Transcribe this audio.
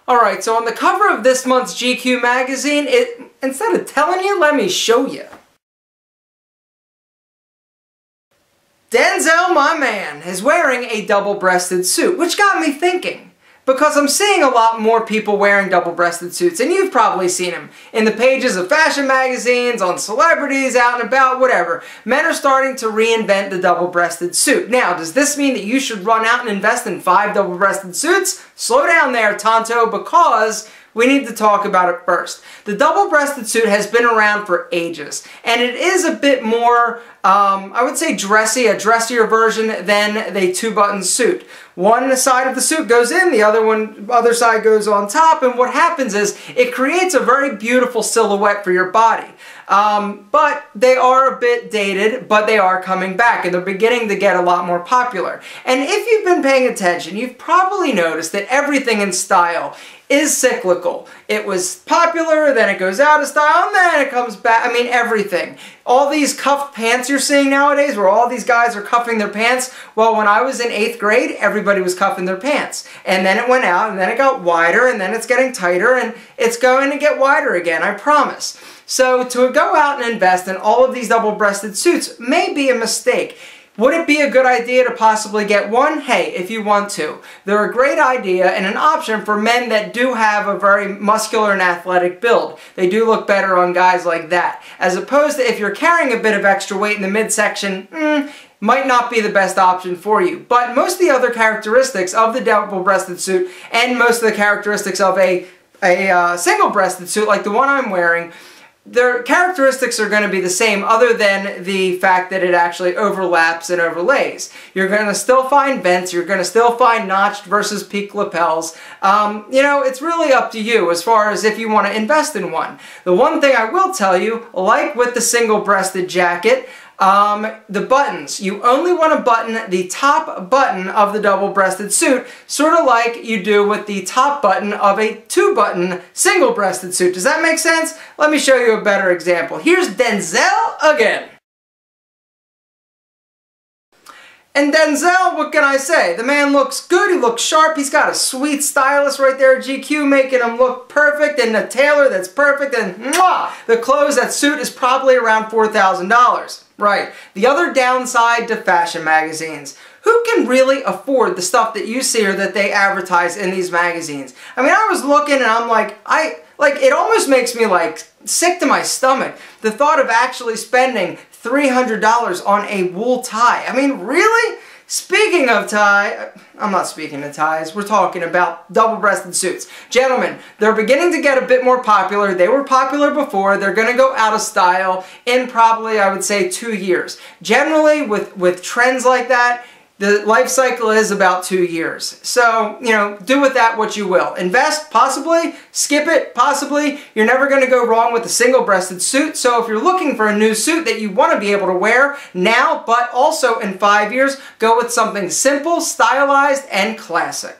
Alright, so on the cover of this month's GQ magazine, instead of telling you, let me show you. Denzel, my man, is wearing a double-breasted suit, which got me thinking. Because I'm seeing a lot more people wearing double-breasted suits, and you've probably seen them in the pages of fashion magazines, on celebrities, out and about, whatever. Men are starting to reinvent the double-breasted suit. Now, does this mean that you should run out and invest in 5 double-breasted suits? Slow down there, Tonto, because we need to talk about it first. The double-breasted suit has been around for ages, and it is a bit more, I would say dressy, a dressier version than the 2-button suit. One side of the suit goes in, the other side goes on top, and what happens is it creates a very beautiful silhouette for your body. But they are a bit dated, but they are coming back, and they're beginning to get a lot more popular. And if you've been paying attention, you've probably noticed that everything in style is cyclical. It was popular, then it goes out of style, and then it comes back. I mean, everything. All these cuffed pants you're seeing nowadays, where all these guys are cuffing their pants, well, when I was in 8th grade, everybody was cuffing their pants. And then it went out, and then it got wider, and then it's getting tighter, and it's going to get wider again, I promise. So to go out and invest in all of these double-breasted suits may be a mistake. Would it be a good idea to possibly get one? Hey, if you want to. They're a great idea and an option for men that do have a very muscular and athletic build. They do look better on guys like that. As opposed to if you're carrying a bit of extra weight in the midsection, might not be the best option for you. But most of the other characteristics of the double-breasted suit and most of the characteristics of a single-breasted suit like the one I'm wearing, their characteristics are going to be the same other than the fact that it actually overlaps and overlays. You're going to still find vents, you're going to still find notched versus peak lapels. You know, it's really up to you as far as if you want to invest in one. The one thing I will tell you, like with the single-breasted jacket, the buttons. You only want to button the top button of the double-breasted suit, sort of like you do with the top button of a 2-button single-breasted suit. Does that make sense? Let me show you a better example. Here's Denzel again. And Denzel, what can I say? The man looks good, he looks sharp, he's got a sweet stylist right there at GQ making him look perfect, and a tailor that's perfect, and mwah! The clothes, that suit is probably around $4,000. Right. The other downside to fashion magazines. Who can really afford the stuff that you see or that they advertise in these magazines? I mean, I was looking and I'm like, it almost makes me like sick to my stomach. The thought of actually spending $300 on a wool tie. I mean, really? Speaking of tie, I'm not speaking of ties, we're talking about double-breasted suits. Gentlemen, they're beginning to get a bit more popular. They were popular before. They're going to go out of style in probably, I would say, 2 years. Generally, with trends like that, the life cycle is about 2 years. So, you know, do with that what you will. Invest, possibly. Skip it, possibly. You're never going to go wrong with a single-breasted suit. So if you're looking for a new suit that you want to be able to wear now, but also in 5 years, go with something simple, stylized, and classic.